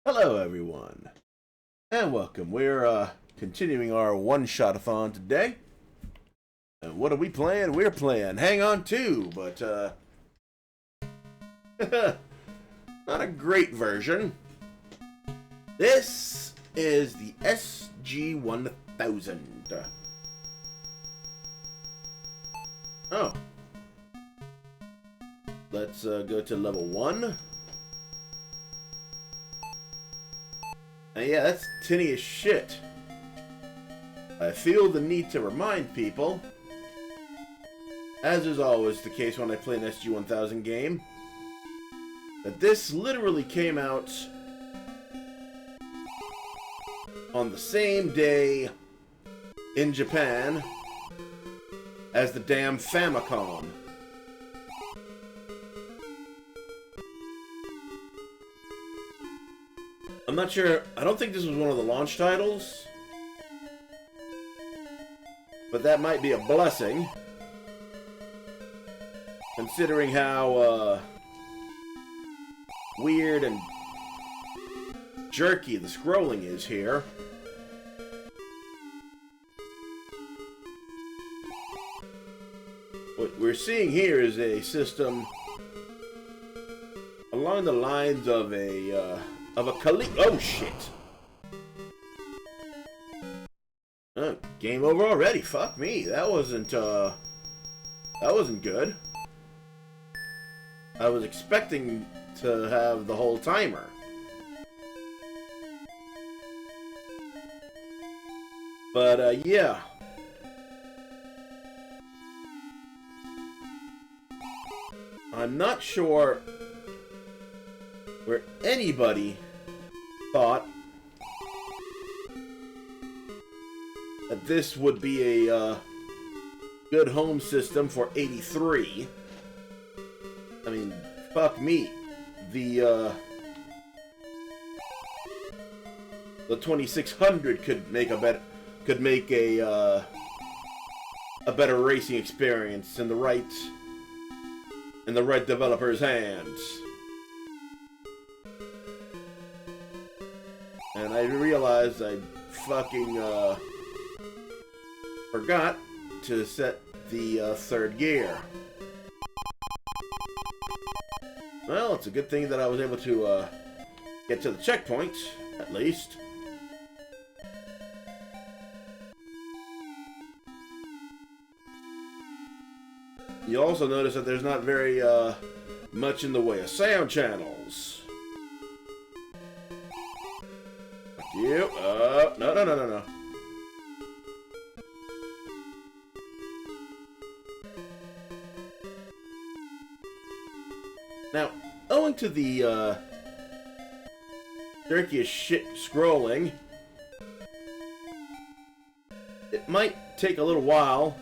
Hello, everyone, and welcome. We're continuing our one-shot-a-thon today. And what are we playing? We're playing Hang On 2, but not a great version. This is the SG-1000. Oh. Let's go to level 1. And yeah, that's tinny as shit. I feel the need to remind people, as is always the case when I play an SG-1000 game, that this literally came out on the same day in Japan as the damn Famicom. I'm not sure. I don't think this was one of the launch titles, but that might be a blessing, considering how weird and jerky the scrolling is here. What we're seeing here is a system along the lines of a oh shit. Game over already. Fuck me. That wasn't good. I was expecting to have the whole timer. But yeah. I'm not sure where anybody thought that this would be a good home system for 83. I mean, fuck me. The 2600 could make a better better racing experience in the right developer's hands. And I realized I fucking forgot to set the third gear. Well, it's a good thing that I was able to get to the checkpoint, at least. You also notice that there's not very much in the way of sound channels. You. No. Now, owing to the jerky as shit scrolling, it might take a little while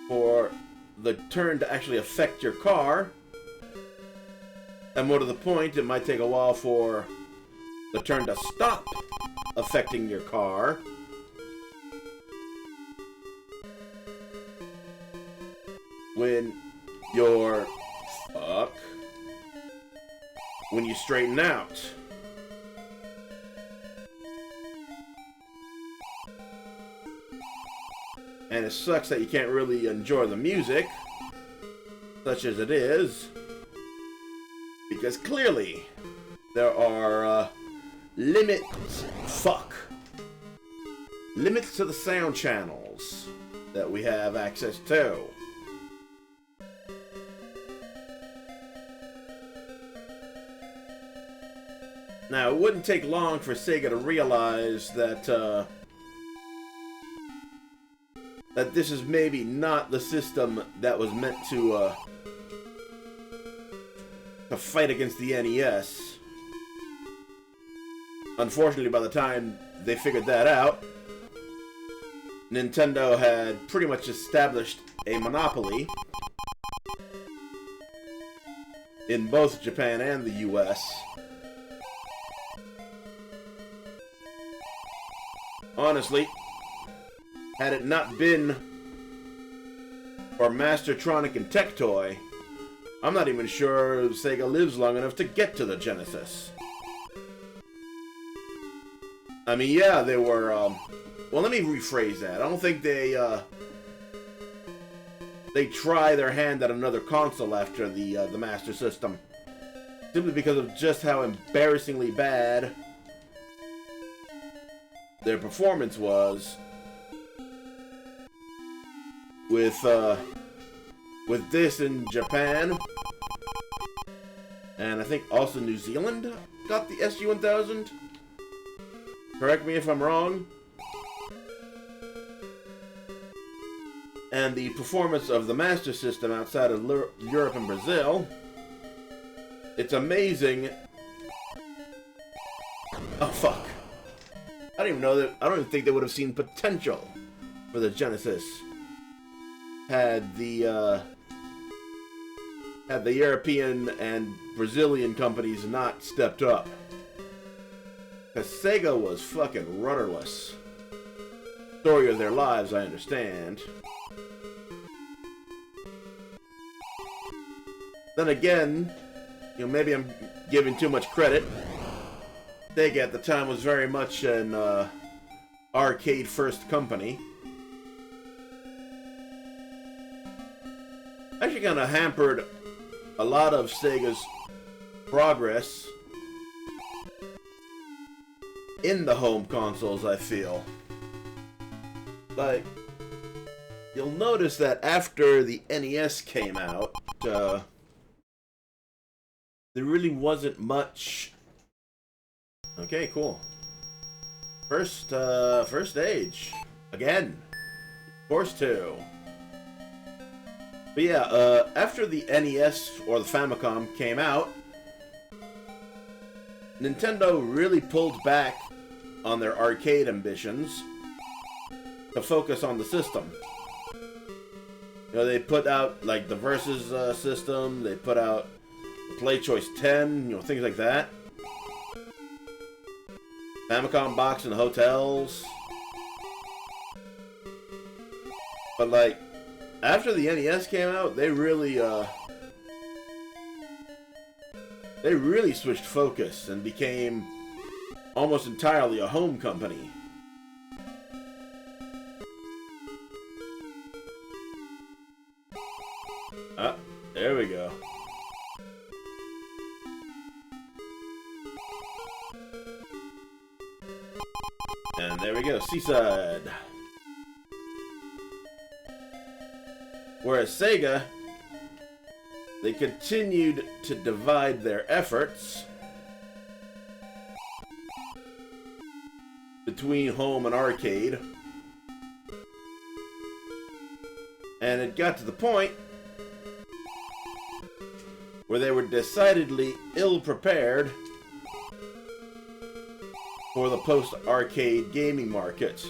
for the turn to actually affect your car. And more to the point, it might take a while for the turn to stop affecting your car. When you're when you straighten out. And it sucks that you can't really enjoy the music, such as it is, because clearly there are limits to the sound channels that we have access to. Now, it wouldn't take long for Sega to realize that that this is maybe not the system that was meant to fight against the NES. Unfortunately, by the time they figured that out, Nintendo had pretty much established a monopoly in both Japan and the US. Honestly, had it not been for Mastertronic and Tectoy, I'm not even sure Sega lives long enough to get to the Genesis. I mean, yeah, they were, well, let me rephrase that. I don't think they try their hand at another console after the Master System. Simply because of just how embarrassingly bad their performance was with this in Japan, and I think also New Zealand got the SG-1000. Correct me if I'm wrong. And the performance of the Master System outside of Europe and Brazil, it's amazing. Oh fuck. I don't even know that. I don't even think they would have seen potential for the Genesis had the European and Brazilian companies not stepped up. Because Sega was fucking rudderless. Story of their lives, I understand. Then again, you know, maybe I'm giving too much credit. Sega at the time was very much an arcade-first company. Actually kind of hampered a lot of Sega's progress in the home consoles, I feel. Like, you'll notice that after the NES came out, there really wasn't much. Okay, cool. First stage. Again. Course 2. But yeah, after the NES or the Famicom came out, Nintendo really pulled back on their arcade ambitions to focus on the system. You know, they put out like the Versus system, they put out the Play Choice 10, you know, things like that. Famicom box in hotels. But like, after the NES came out, they really switched focus and became almost entirely a home company. Ah, there we go. And there we go, Seaside. Whereas Sega, they continued to divide their efforts between home and arcade. And it got to the point where they were decidedly ill-prepared for the post-arcade gaming market.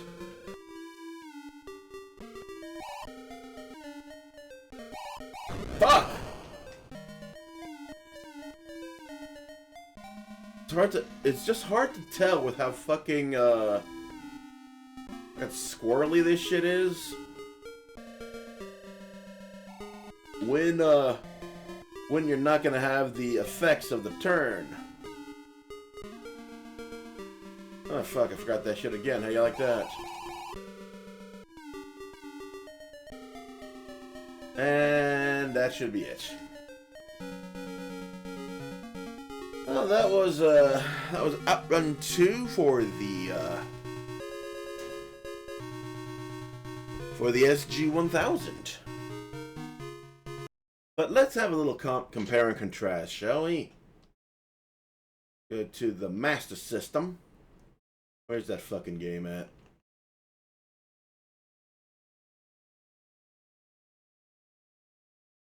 Fuck! It's just hard to tell with how fucking, squirrely this shit is. When you're not gonna have the effects of the turn. Oh fuck, I forgot that shit again. How you like that? And that should be it. Well, that was Outrun 2 for the SG-1000. But let's have a little compare and contrast, shall we? Go to the Master System. Where's that fucking game at?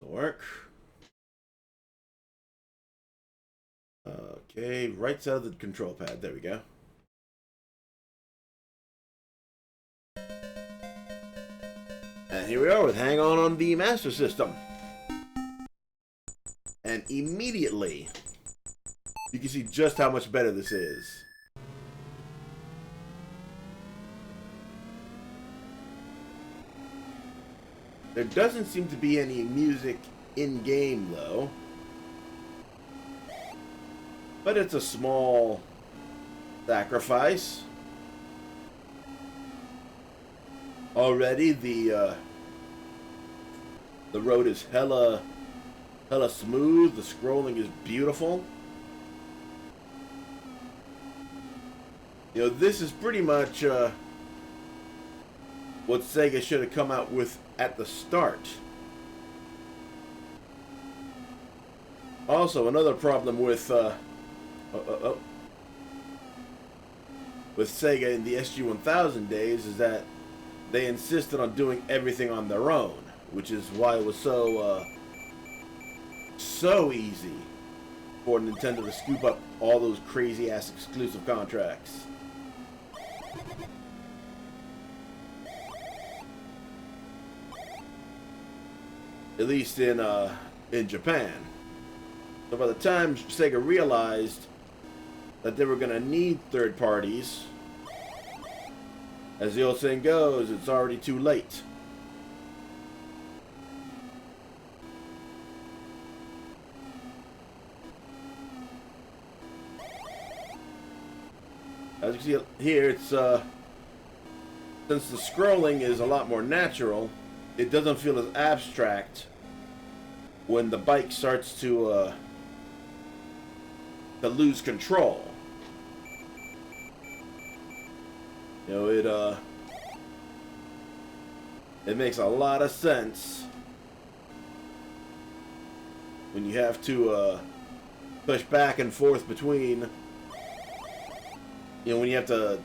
Work. Okay, right side of the control pad. There we go. And here we are with Hang On the Master System. And immediately, you can see just how much better this is. There doesn't seem to be any music in-game, though. But it's a small sacrifice. already. The road is hella smooth. The scrolling is beautiful. You know, this is pretty much what Sega should have come out with at the start. Also, another problem with Sega in the SG-1000 days is that they insisted on doing everything on their own, which is why it was so easy for Nintendo to scoop up all those crazy-ass exclusive contracts. At least in Japan. So by the time Sega realized that they were going to need third parties, as the old saying goes, it's already too late. As you can see here, it's since the scrolling is a lot more natural, it doesn't feel as abstract when the bike starts to lose control. You know, it makes a lot of sense when you have to push back and forth between, you know, when you have to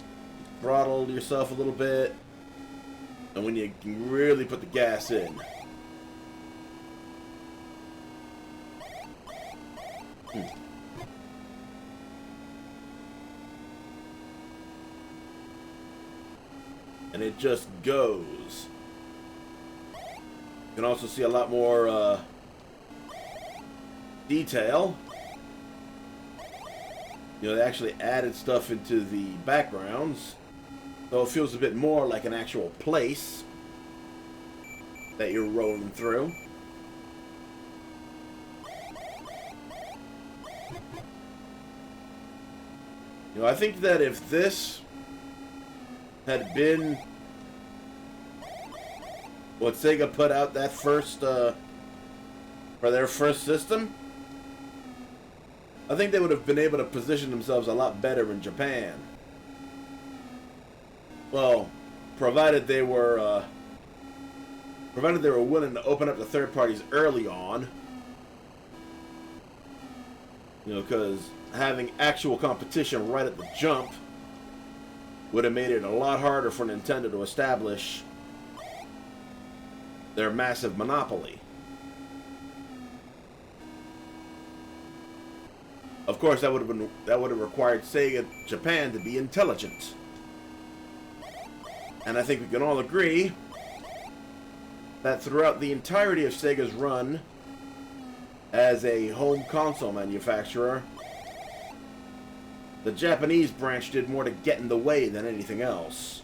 throttle yourself a little bit and when you can really put the gas in. And it just goes. You can also see a lot more detail. You know, they actually added stuff into the backgrounds, so it feels a bit more like an actual place that you're rolling through. You know, I think that if this had been what Sega put out that first for their first system, I think they would have been able to position themselves a lot better in Japan. Well, provided they were willing to open up to third parties early on. You know, because having actual competition right at the jump would have made it a lot harder for Nintendo to establish their massive monopoly. Of course, that would have required Sega Japan to be intelligent. And I think we can all agree that throughout the entirety of Sega's run as a home console manufacturer, the Japanese branch did more to get in the way than anything else.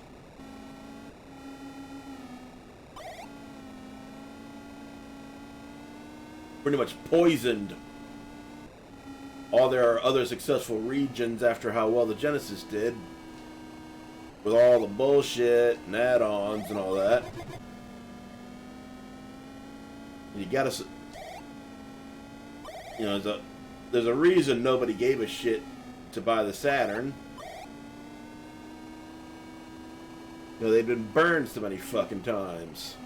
Pretty much poisoned all their other successful regions after how well the Genesis did, with all the bullshit and add-ons and all that. You gotta, you know, there's a reason nobody gave a shit to buy the Saturn. You know, they've been burned so many fucking times.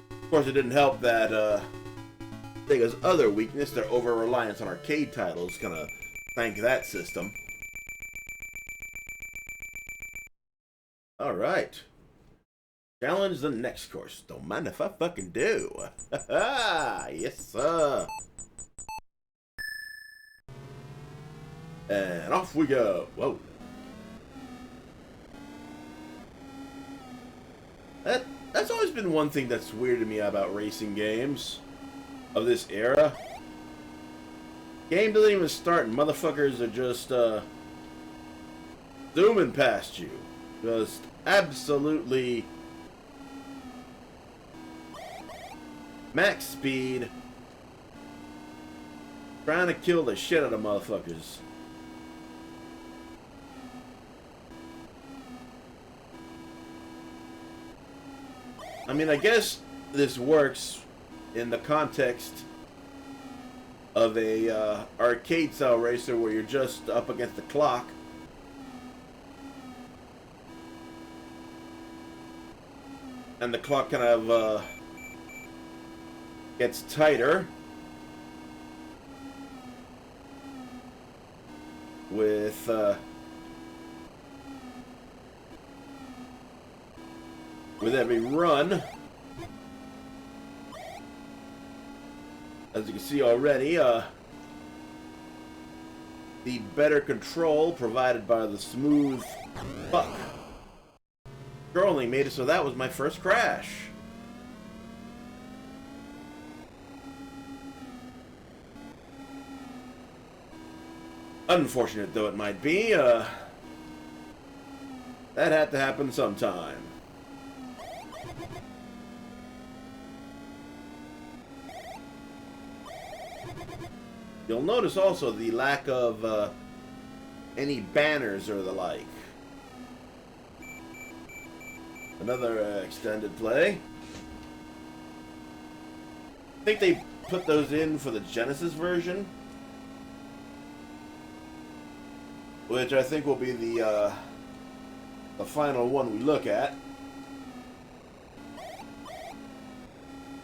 Of course, it didn't help that Sega's other weakness, their over-reliance on arcade titles, gonna thank that system. Alright. Challenge the next course. Don't mind if I fucking do. Yes, sir. And off we go. Whoa. That's always been one thing that's weird to me about racing games of this era. Game doesn't even start and motherfuckers are just zooming past you. Just absolutely max speed, trying to kill the shit out of motherfuckers. I mean, I guess this works in the context of a arcade-style racer where you're just up against the clock. And the clock kind of gets tighter with every run. As you can see already, the better control provided by the smooth fuck scrolling made it so that was my first crash. Unfortunate though it might be, that had to happen sometime. You'll notice also the lack of any banners or the like. Another extended play. I think they put those in for the Genesis version, which I think will be the final one we look at.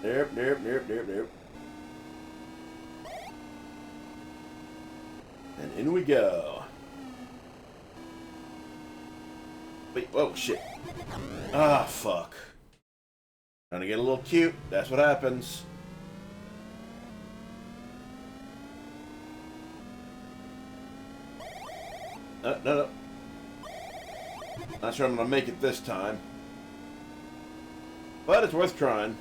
Nope. And in we go. Wait, oh shit. Ah, fuck. Trying to get a little cute. That's what happens. No. Not sure I'm gonna make it this time. But it's worth trying.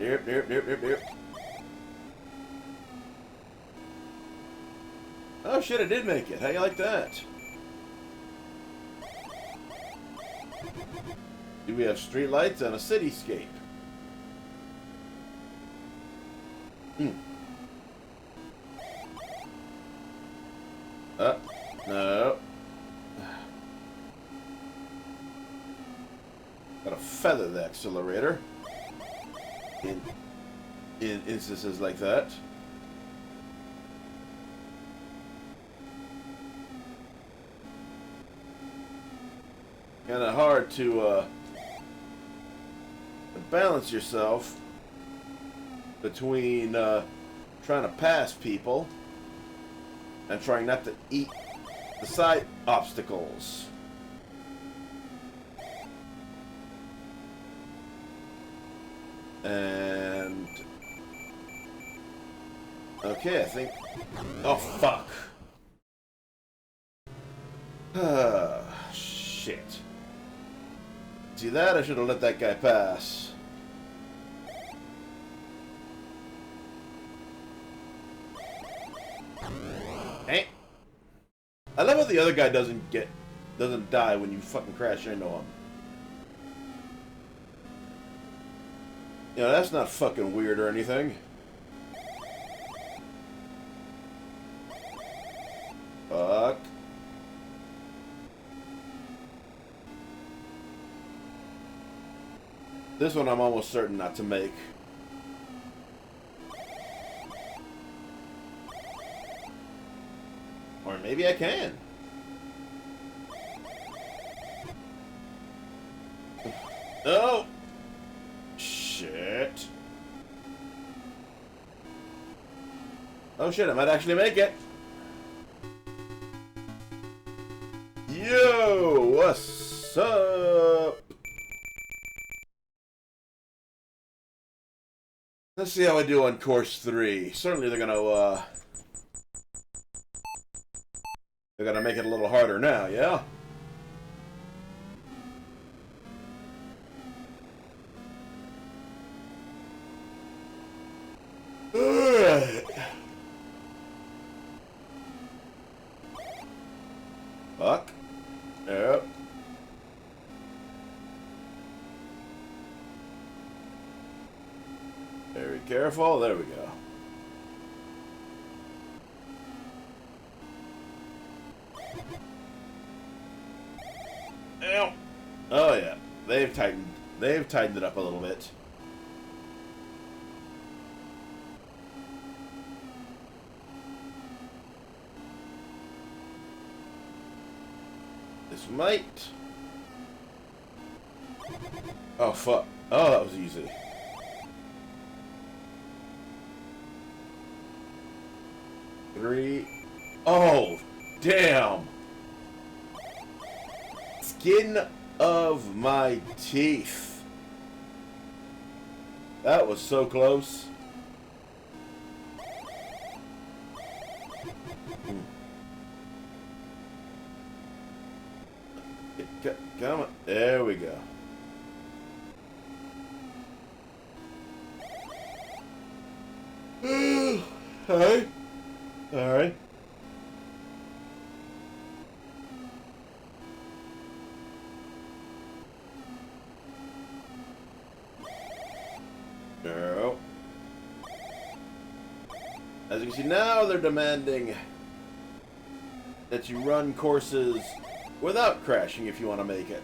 Yep. Oh shit, I did make it. How you like that? Do we have streetlights and a cityscape? No. Gotta feather the accelerator in instances like that. Kinda hard to balance yourself between trying to pass people and trying not to eat the side obstacles. And okay, I think. Oh fuck! Shit. See that? I should have let that guy pass. Hey. I love how the other guy doesn't die when you fucking crash into him. You know, that's not fucking weird or anything. Fuck. This one I'm almost certain not to make. Or maybe I can. No! Shit. Oh shit, I might actually make it. Yo, what's up? Let's see how I do on course 3. Certainly they're gonna make it a little harder now, yeah? Alright. Fuck. Yep. Very careful. There we go. they've tightened it up a little bit. This might. Oh fuck. Oh, that was easy. Three. Oh, damn. Skin of my teeth. That was so close. Come on. There we go. Alright. Alright. No. As you can see, now they're demanding that you run courses without crashing if you want to make it.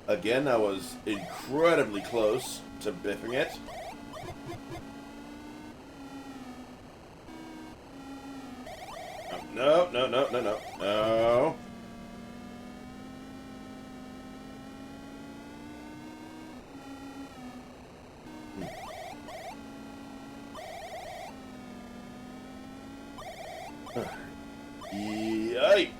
Again, I was incredibly close to biffing it. No, no, no, no, no, no. Yay!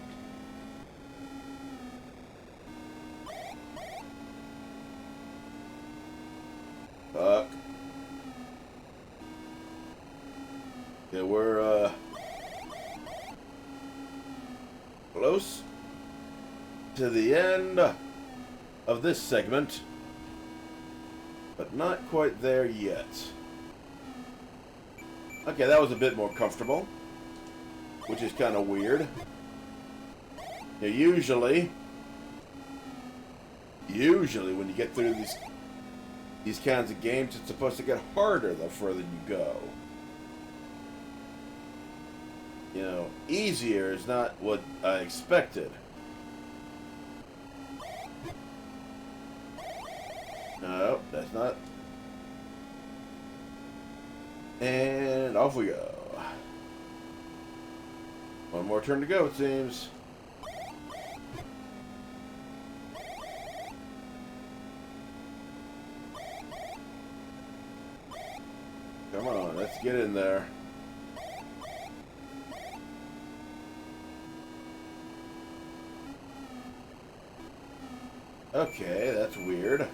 Fuck. Yeah, we're close to the end of this segment, but not quite there yet. Okay, that was a bit more comfortable, which is kind of weird. Now, usually when you get through these kinds of games, it's supposed to get harder the further you go. You know, easier is not what I expected. No, that's not. And off we go. One more turn to go, it seems. Come on, let's get in there. Okay, that's weird.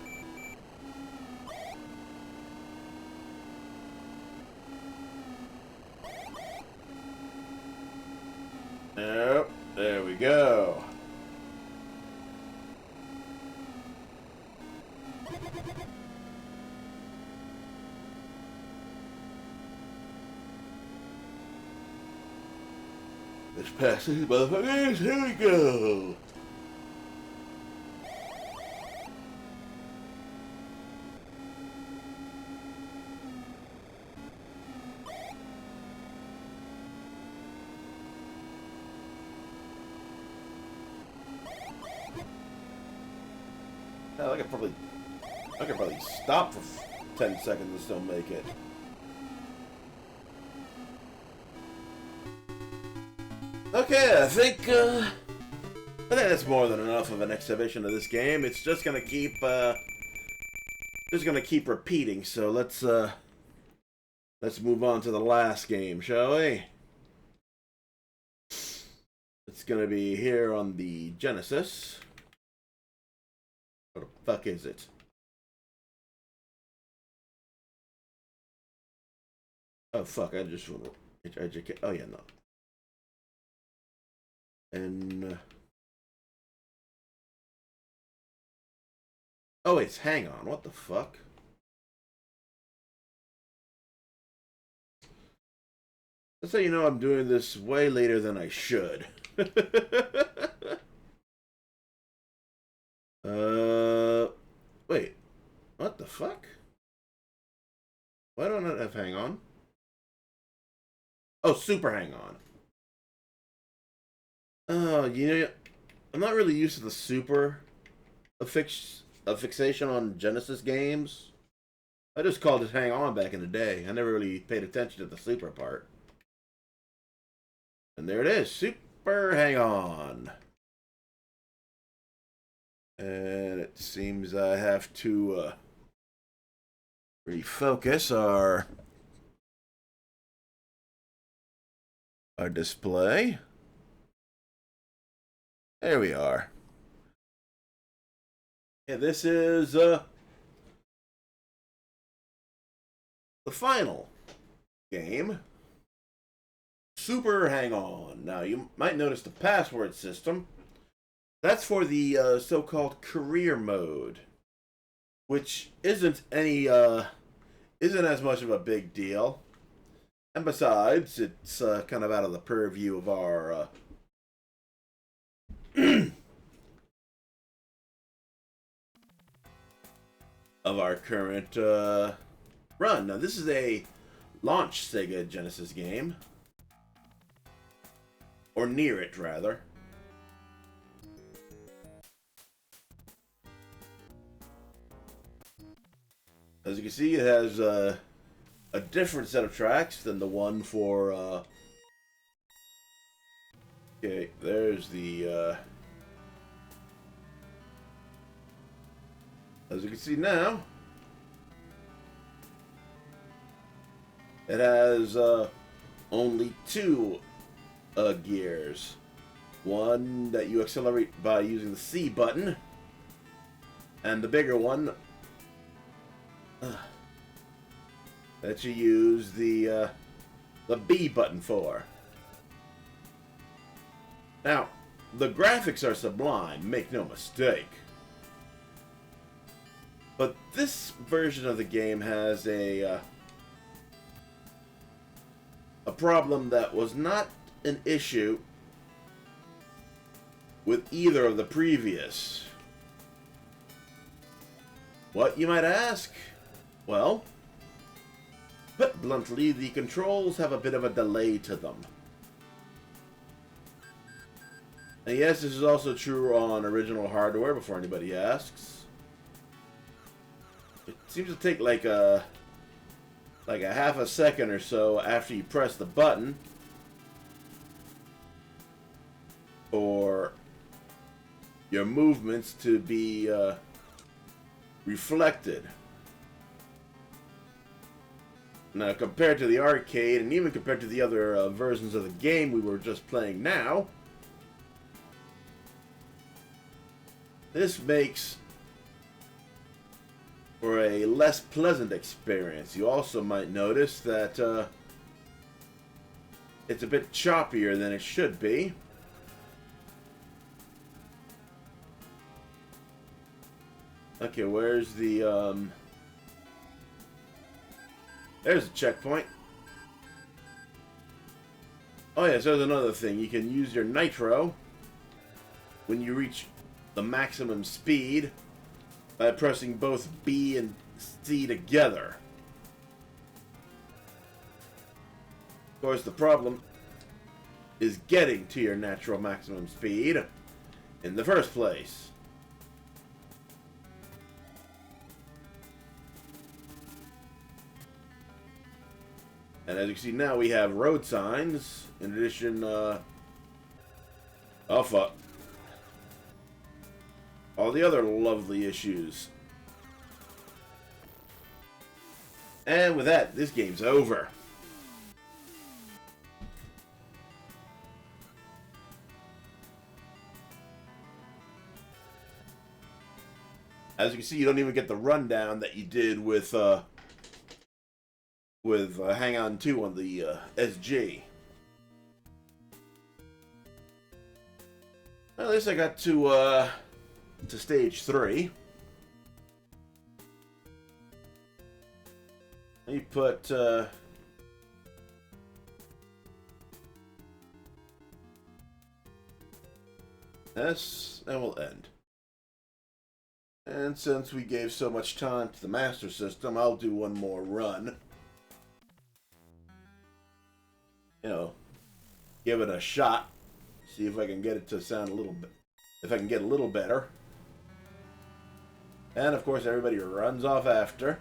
Yep, there we go. Let's pass these motherfuckers. Here we go. Hell, I could probably stop for 10 seconds and still make it. Okay, I think that's more than enough of an exhibition of this game. It's just gonna keep repeating. So let's move on to the last game, shall we? It's gonna be here on the Genesis. What the fuck is it? Oh fuck! I just want to educate. Oh yeah, no. And oh, it's hang on. What the fuck? That's how you know I'm doing this way later than I should. Wait. What the fuck? Why don't I have hang on? Oh, super hang on. You know, I'm not really used to the super fixation on Genesis games. I just called it Hang On back in the day. I never really paid attention to the super part. And there it is, Super Hang On. And it seems I have to refocus our display. There we are. Yeah, this is the final game, Super Hang On. Now, you might notice the password system. That's for the so-called career mode, which isn't as much of a big deal. And besides, it's kind of out of the purview of our of our current run. Now, this is a launch Sega Genesis game, or near it, rather. As you can see, it has a different set of tracks than the one for... okay, there's the... as you can see now, it has only two gears. One that you accelerate by using the C button, and the bigger one that you use the B button for. Now, the graphics are sublime, make no mistake. But this version of the game has a problem that was not an issue with either of the previous. What, you might ask? Well, put bluntly, the controls have a bit of a delay to them. And yes, this is also true on original hardware, before anybody asks. It seems to take like a half a second or so after you press the button for your movements to be reflected. Now, compared to the arcade, and even compared to the other versions of the game we were just playing now, this makes for a less pleasant experience. You also might notice that it's a bit choppier than it should be. Okay, where's the there's a checkpoint. Oh yes, there's another thing. You can use your nitro when you reach the maximum speed by pressing both B and C together. Of course, the problem is getting to your natural maximum speed in the first place. And as you can see now, we have road signs. In addition, oh fuck, all the other lovely issues. And with that, this game's over. As you can see, you don't even get the rundown that you did with Hang On 2 on the SG. At least I got to stage 3. You put S, and we'll end. And since we gave so much time to the Master System, I'll do one more run. You know, give it a shot. See if I can get it to sound a little bit, if I can get a little better. And of course everybody runs off after.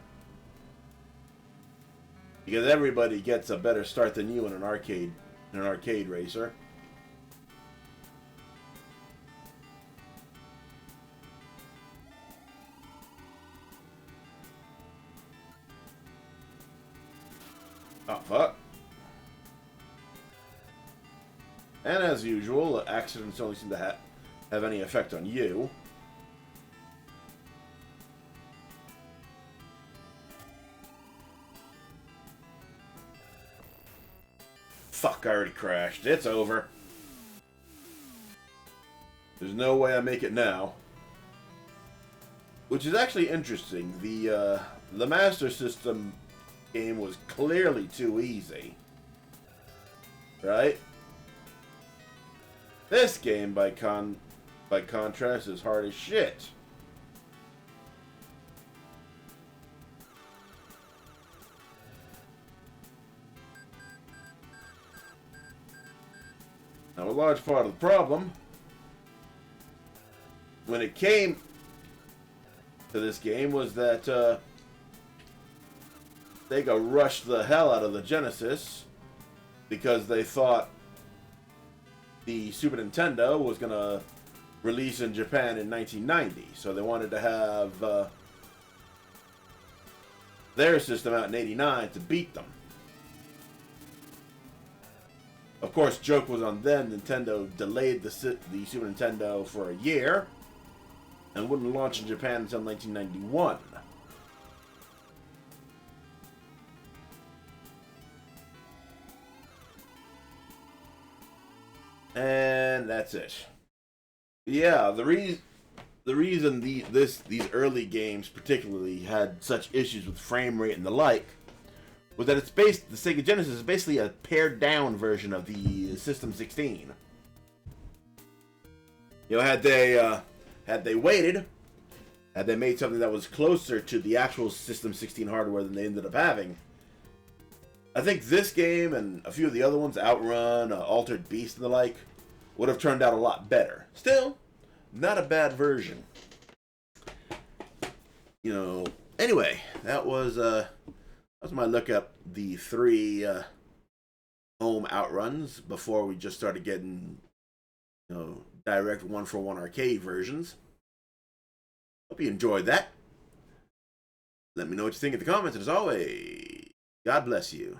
Because everybody gets a better start than you in an arcade racer. Oh, fuck. And as usual, accidents only seem to have any effect on you. Fuck, I already crashed. It's over. There's no way I make it now. Which is actually interesting. The Master System game was clearly too easy. Right? This game, by contrast, is hard as shit. Now, a large part of the problem, when it came to this game, was that Sega rushed the hell out of the Genesis because they thought the Super Nintendo was going to release in Japan in 1990. So they wanted to have their system out in '89 to beat them. Of course, joke was on them. Nintendo delayed the Super Nintendo for a year and wouldn't launch in Japan until 1991. And that's it. Yeah, the reason these early games particularly had such issues with frame rate and the like was that the Sega Genesis is basically a pared down version of the System 16. You know, had they waited, had they made something that was closer to the actual System 16 hardware than they ended up having, I think this game and a few of the other ones, Outrun, Altered Beast and the like, would have turned out a lot better. Still, not a bad version. You know, anyway, that was my look at the 3 home Outruns before we just started getting, you know, direct one-for-one arcade versions. Hope you enjoyed that. Let me know what you think in the comments, and as always, God bless you.